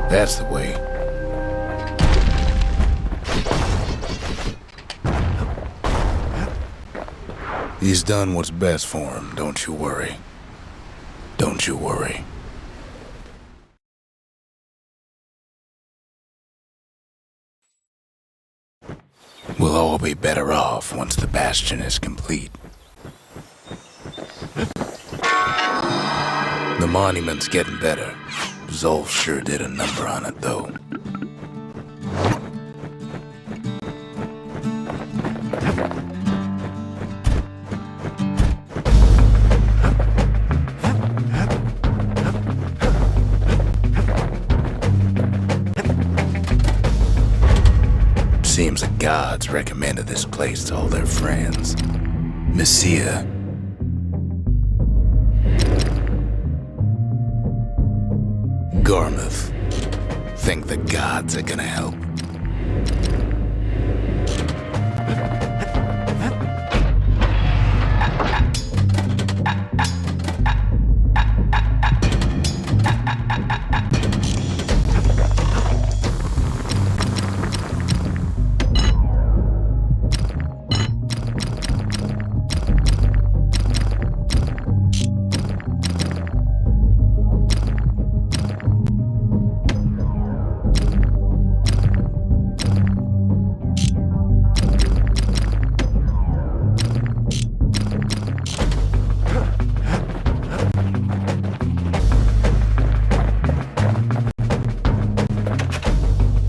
That's the way. He's done what's best for him, don't you worry. Don't you worry. We'll all be better off once the Bastion is complete. The monument's getting better. Zolf sure did a number on it, though. Seems the gods recommended this place to all their friends. Messiah. Garmouth. Think the gods are gonna help?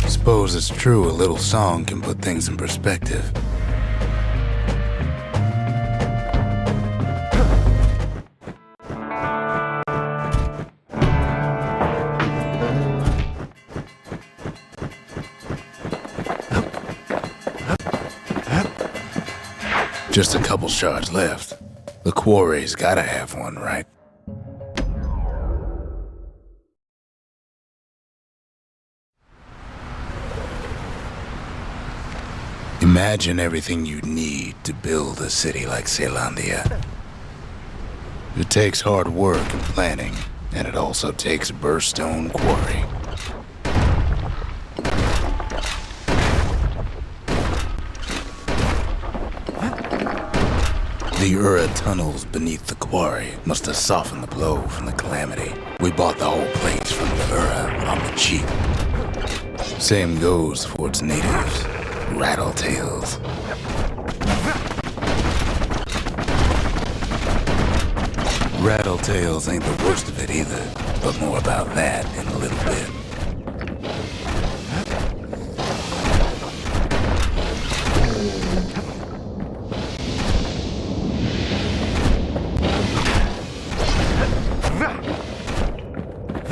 Suppose it's true a little song can put things in perspective. Just a couple shards left. The quarry's gotta have one, right? Imagine everything you'd need to build a city like Caelondia. It takes hard work and planning, and it also takes a burstone quarry. The Ura tunnels beneath the quarry must have softened the blow from the calamity. We bought the whole place from the Ura on the cheap. Same goes for its natives. Rattletails. Rattletails ain't the worst of it either, but more about that in a little bit.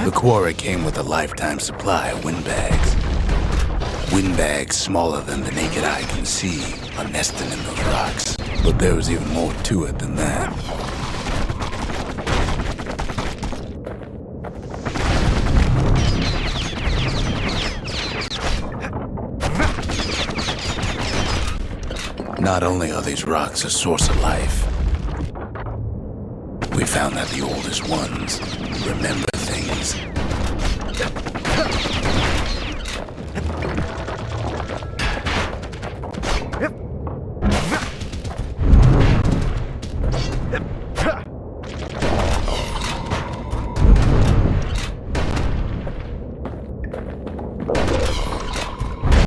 The quarry came with a lifetime supply of windbags. Windbags smaller than the naked eye can see are nesting in those rocks. But there was even more to it than that. Not only are these rocks a source of life, we found that the oldest ones remember things.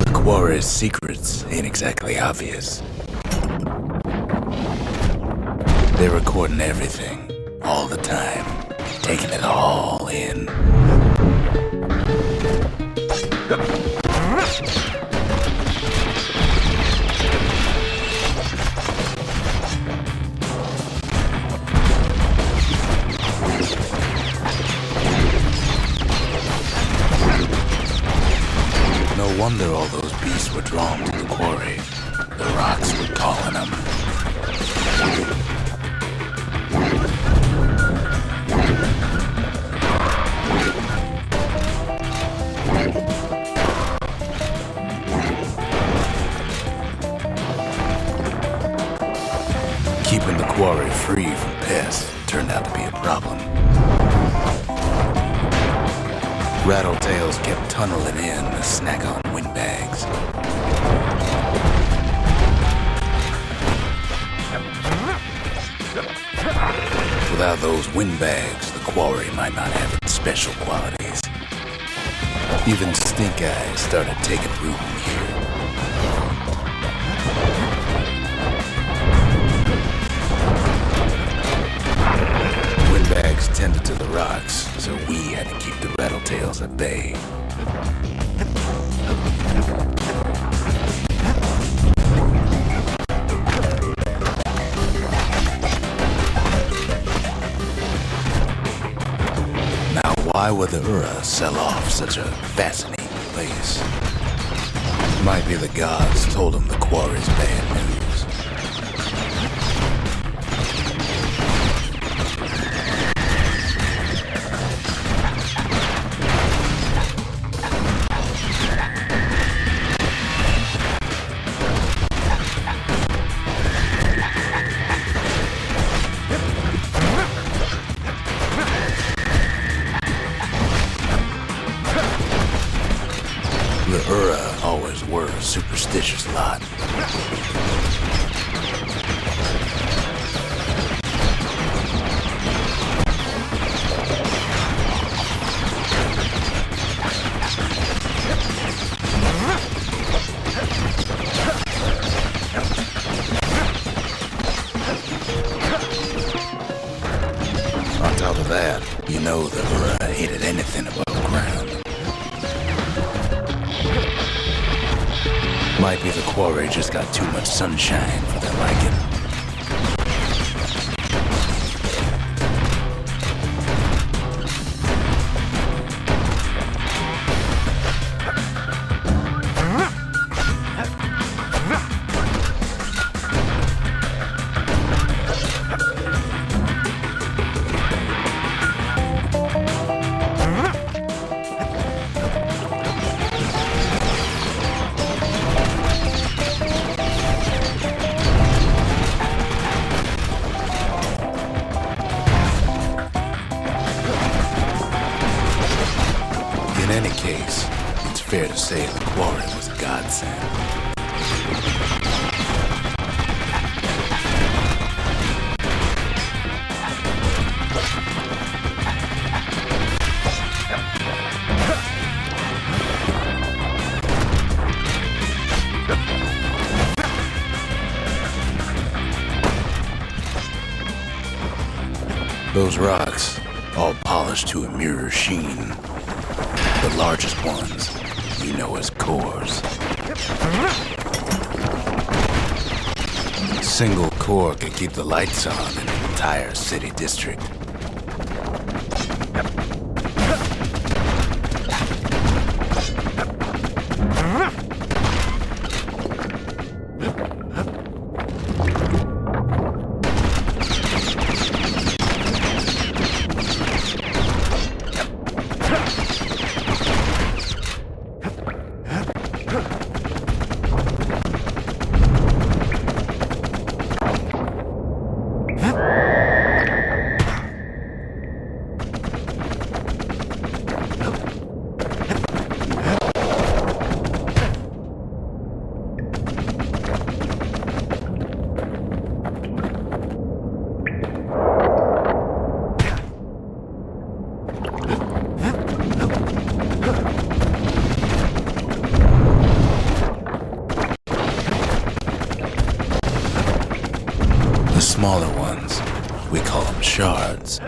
The quarry's secrets ain't exactly obvious. They're recording everything, all the time, taking it all in. No wonder all those beasts were drawn to the quarry. The rocks were calling them. Keeping the quarry free from pests turned out to be a problem. Rattletails kept tunneling in to snack on windbags. Without those windbags, the quarry might not have its special qualities. Even stink eyes started taking root in here. Windbags tended to the rocks, so we had to keep the rattletails at bay. Now, why would the Ura sell off such a fascinating place? Might be the gods told them the quarry's bad news. The Ura always were a superstitious lot. On top of that, you know the Ura hated anything above ground. Might be the quarry just got too much sunshine for their liking. In any case, it's fair to say the quarry was a godsend. Those rocks, all polished to a mirror sheen. The largest ones, you know as cores. A single core could keep the lights on in an entire city district. The smaller ones, we call them shards.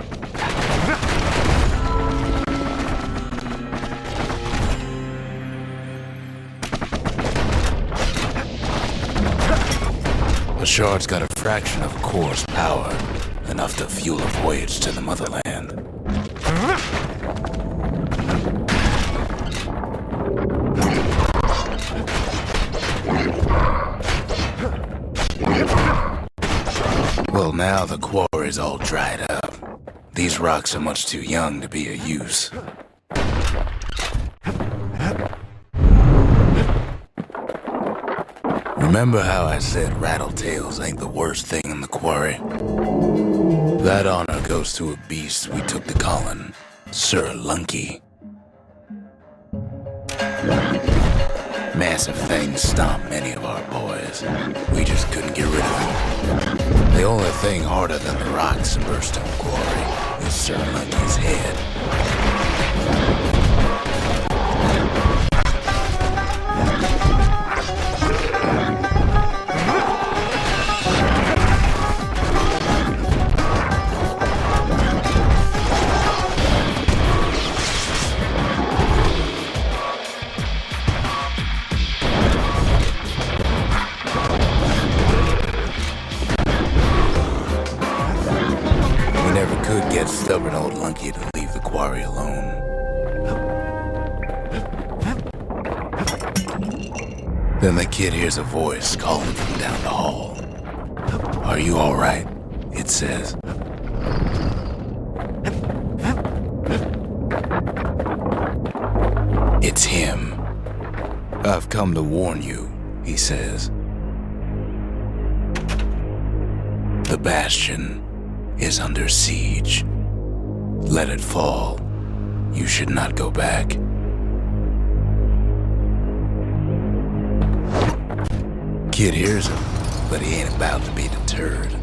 A shard's got a fraction of core's power, enough to fuel a voyage to the motherland. Well, now the quarry's all dried up. These rocks are much too young to be of use. Remember how I said rattletails ain't the worst thing in the quarry? That honor goes to a beast we took to calling Sir Lunky. Massive things stomped many of our boys. We just couldn't get rid of them. The only thing harder than the rocks in Bastion Quarry is Sir Monkey's head. Could get stubborn old Lunky to leave the quarry alone. Then the kid hears a voice calling from down the hall. "Are you all right?" it says. It's him. "I've come to warn you," he says. "The Bastion is under siege. Let it fall. You should not go back." Kid hears him, but he ain't about to be deterred.